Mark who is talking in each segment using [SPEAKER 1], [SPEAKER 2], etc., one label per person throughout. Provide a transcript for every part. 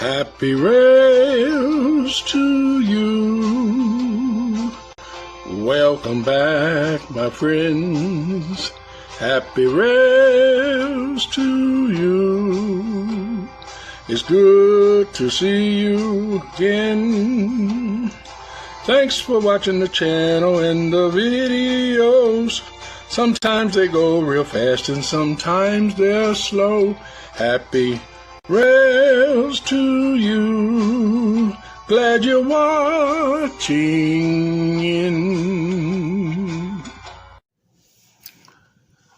[SPEAKER 1] Happy rails to you. Welcome back, my friends. Happy rails to you. It's good to see you again. Thanks for watching the channel and the videos. Sometimes they go real fast and sometimes they're slow. Happy rails to you. Glad you're watching.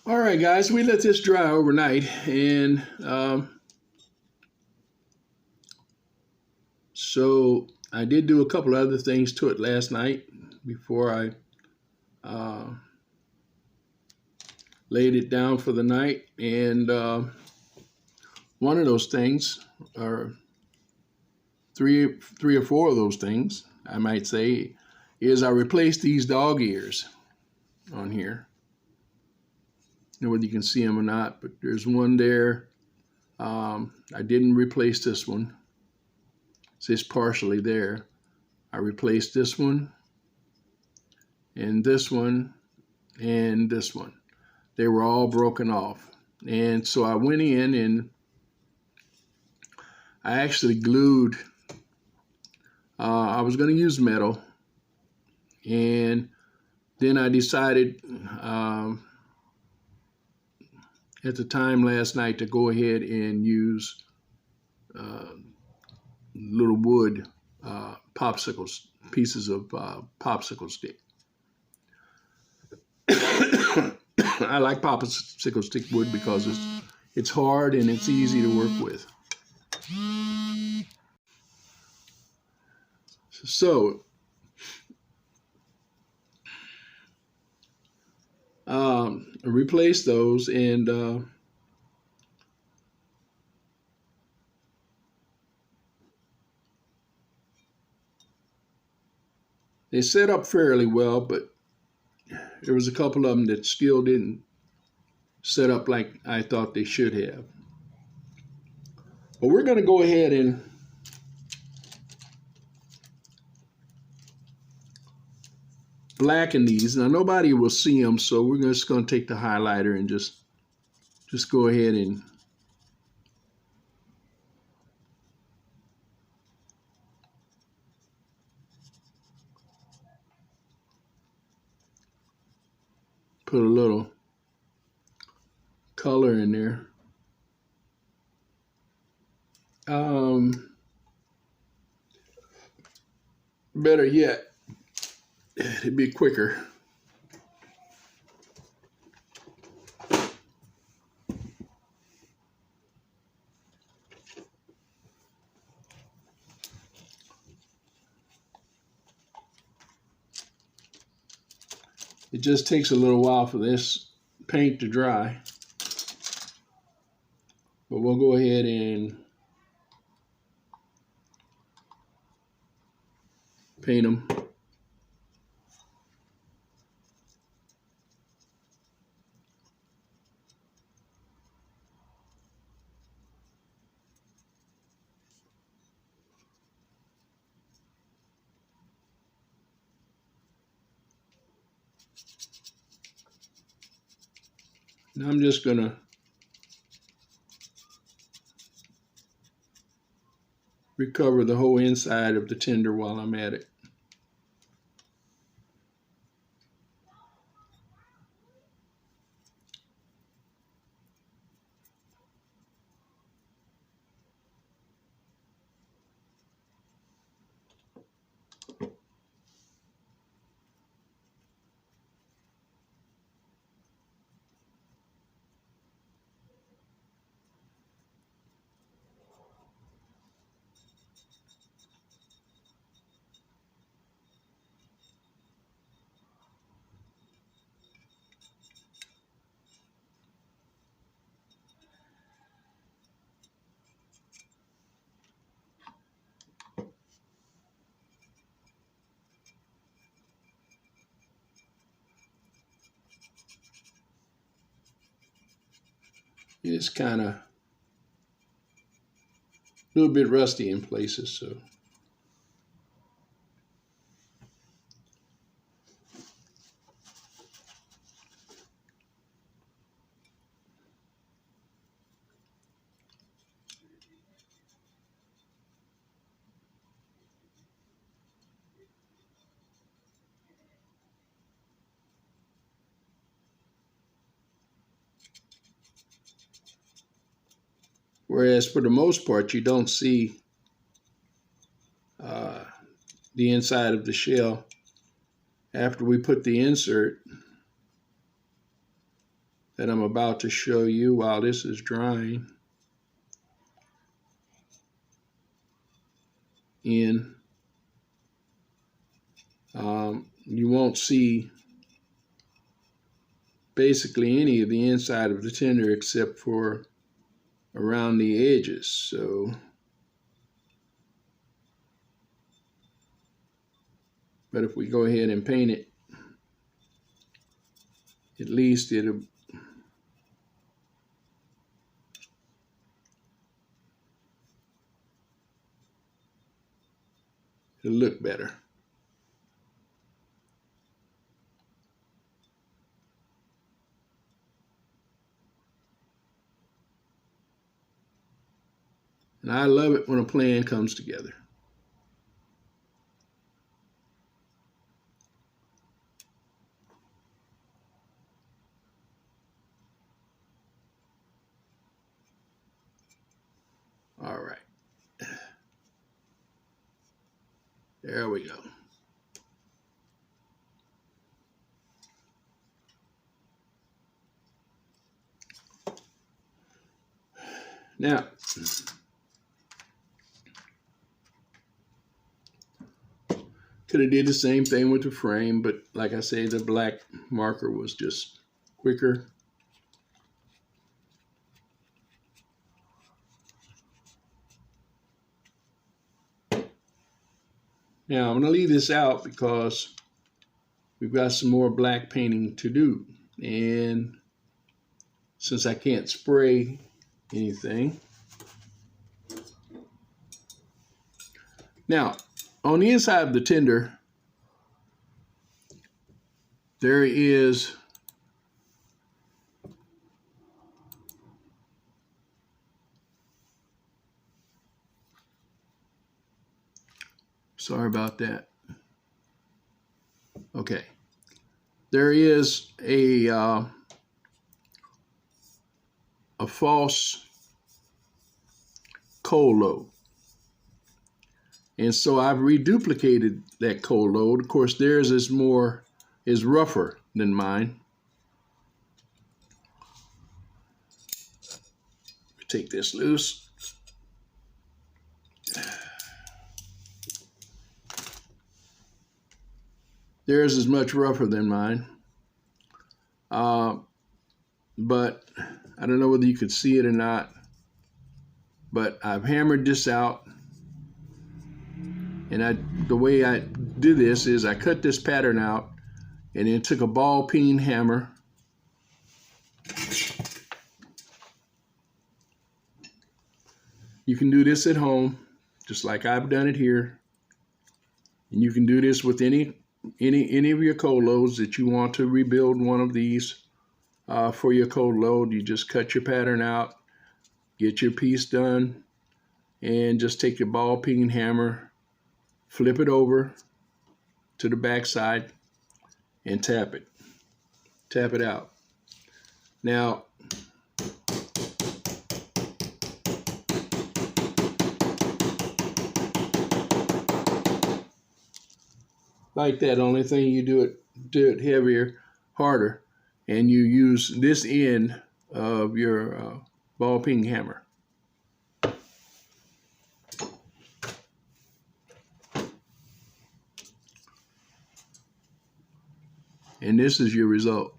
[SPEAKER 1] All right, guys, we let this dry overnight, and so I did do a couple other things to it last night before I laid it down for the night. And one of those things, or three or four of those things, I might say, is I replaced these dog ears on here. I don't know whether you can see them or not, but there's one there. I didn't replace this one. It's just partially there. I replaced this one, and this one, and this one. They were all broken off. And so I went in and I actually glued, I was going to use metal, and then I decided at the time last night to go ahead and use little wood popsicles, pieces of popsicle stick. I like popsicle stick wood because it's hard and it's easy to work with. So replace those, and they set up fairly well, but there was a couple of them that still didn't set up like I thought they should have. But we're going to go ahead and blacken these. Now nobody will see them, so we're just going to take the highlighter and just go ahead and put a little color in there. Better yet, it'd be quicker. It just takes a little while for this paint to dry, but we'll go ahead and paint them. Now I'm just going to recover the whole inside of the tender while I'm at it. You just kind of little bit rusty in places. So whereas for the most part, you don't see the inside of the shell after we put the insert that I'm about to show you while this is drying in. You won't see basically any of the inside of the tender except for around the edges. So, but if we go ahead and paint it, at least it'll look better. And I love it when a plan comes together. All right. There we go. Now, could have did the same thing with the frame, but like I say, the black marker was just quicker. Now, I'm going to leave this out because we've got some more black painting to do. And since I can't spray anything. Now, on the inside of the tender, there is sorry about that. Okay. There is a false cold load. And so I've reduplicated that cold load. Of course, theirs is rougher than mine. Take this loose. Theirs is much rougher than mine. But I don't know whether you could see it or not, but I've hammered this out. And the way I do this is I cut this pattern out and then took a ball peen hammer You can do this at home, just like I've done it here. And you can do this with any of your cold loads that you want to rebuild one of these for your cold load. You just cut your pattern out, get your piece done, and just take your ball peen hammer, flip it over to the back side, and tap it out. Now, like that, only thing you do it heavier, harder, and you use this end of your ball peen hammer. And this is your result.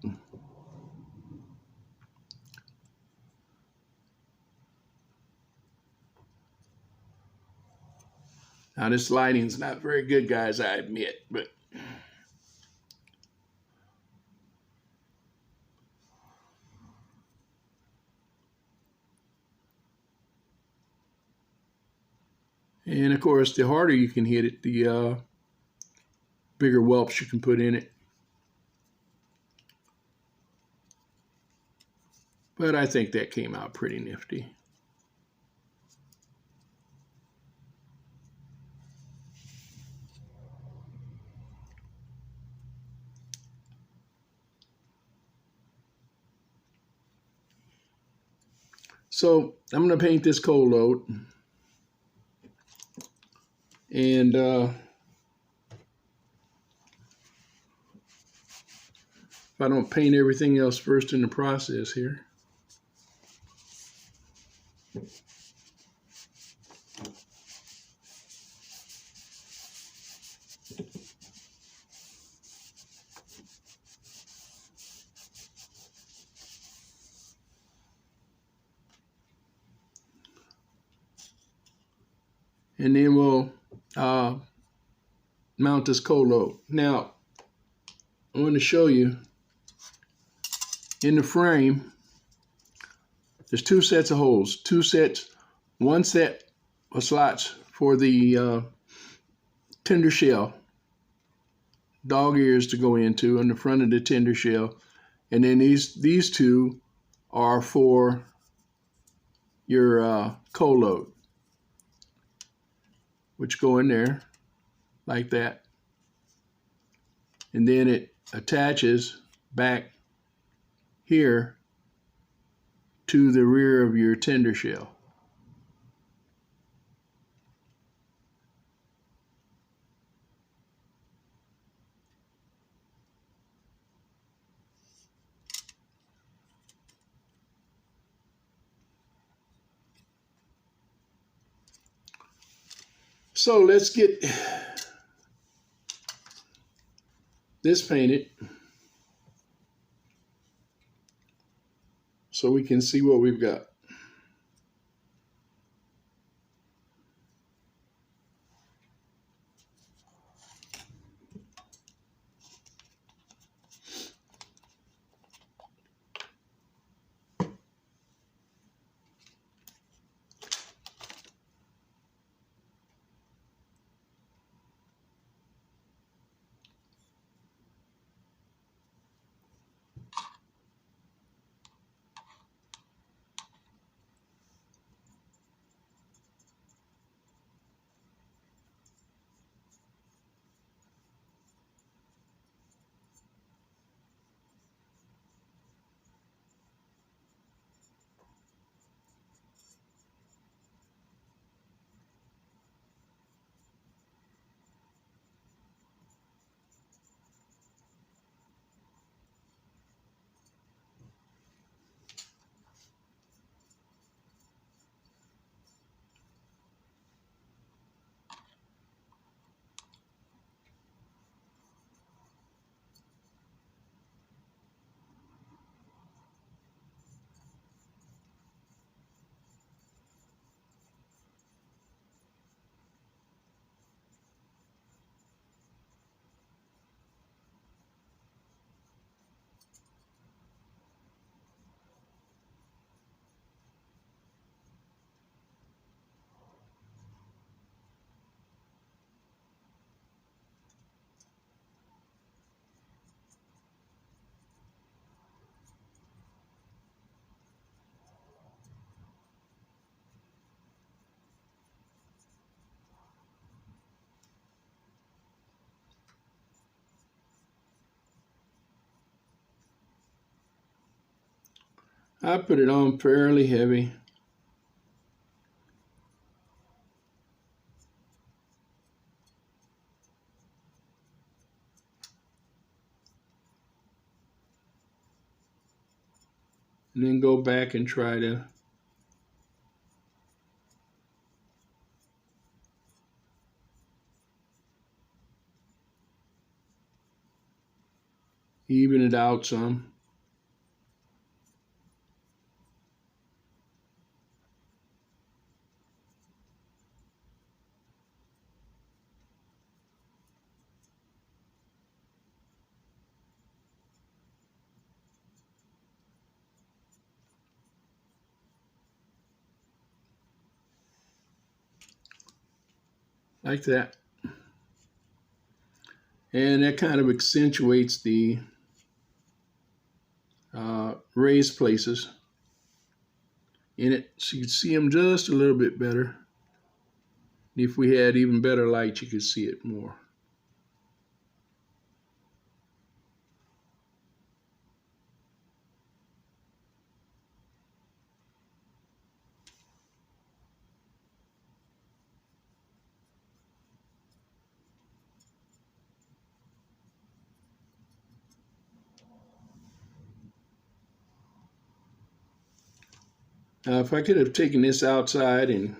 [SPEAKER 1] Now this lighting's not very good, guys, I admit, but And of course, the harder you can hit it, the bigger whelps you can put in it. But I think that came out pretty nifty. So I'm going to paint this coal load. And if I don't paint everything else first in the process here. And then we'll mount this coal load. Now, I want to show you in the frame, there's two sets of holes, one set of slots for the tender shell, dog ears to go into in the front of the tender shell. And then these two are for your coal load, which go in there like that. And then it attaches back here to the rear of your tender shell. So let's get this painted so we can see what we've got. I put it on fairly heavy. And then go back and try to even it out some. like that. And that kind of accentuates the raised places in it, so you can see them just a little bit better. If we had even better light, you could see it more. Now, if I could have taken this outside and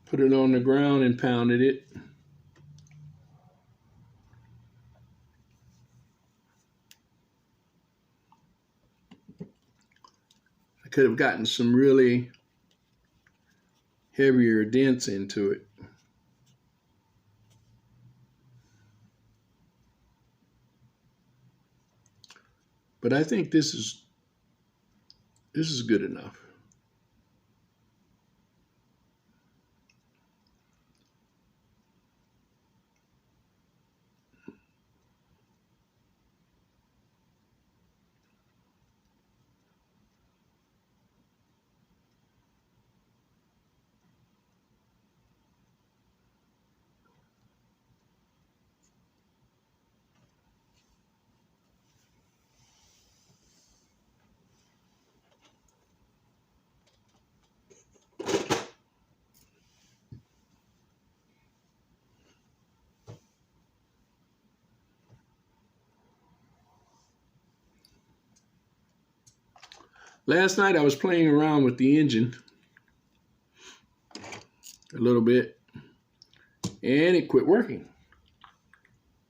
[SPEAKER 1] put it on the ground and pounded it, I could have gotten some really heavier dents into it. But I think this is good enough. Last night I was playing around with the engine a little bit, and it quit working.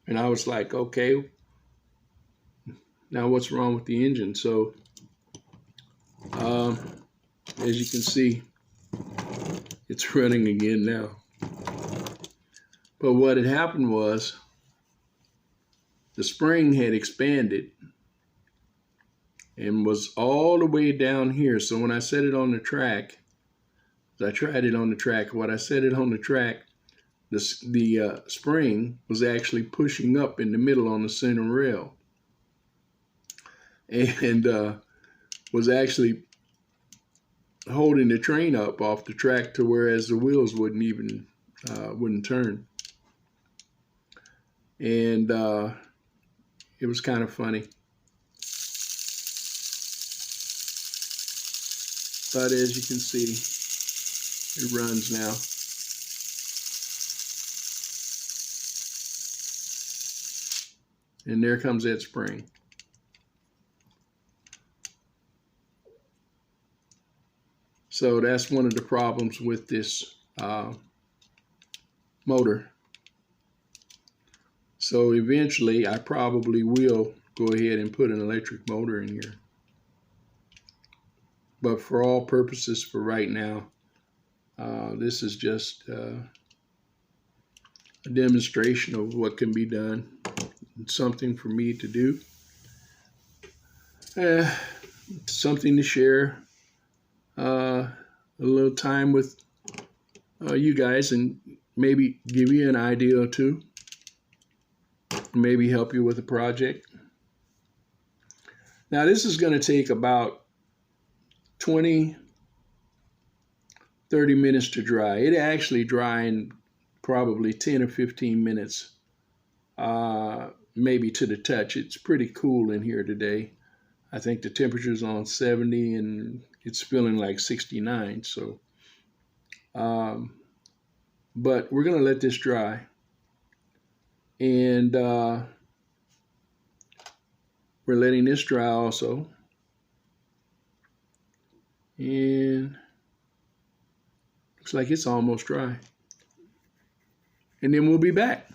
[SPEAKER 1] And I was like, okay, now what's wrong with the engine? So, as you can see, it's running again now. But what had happened was the spring had expanded and was all the way down here. So when I set it on the track, I tried it on the track. When I set it on the track, the spring was actually pushing up in the middle on the center rail, and was actually holding the train up off the track to whereas the wheels wouldn't turn. And it was kind of funny. But as you can see, it runs now. And there comes that spring. So that's one of the problems with this motor. So eventually I probably will go ahead and put an electric motor in here. But for all purposes for right now, this is just a demonstration of what can be done. It's something for me to do. Something to share a little time with you guys, and maybe give you an idea or two. Maybe help you with a project. Now this is going to take about 20-30 minutes to dry. It actually dry in probably 10 or 15 minutes, maybe to the touch. It's pretty cool in here today. I think the temperature's on 70 and it's feeling like 69. So, but we're gonna let this dry, and we're letting this dry also. And looks like it's almost dry. And then we'll be back.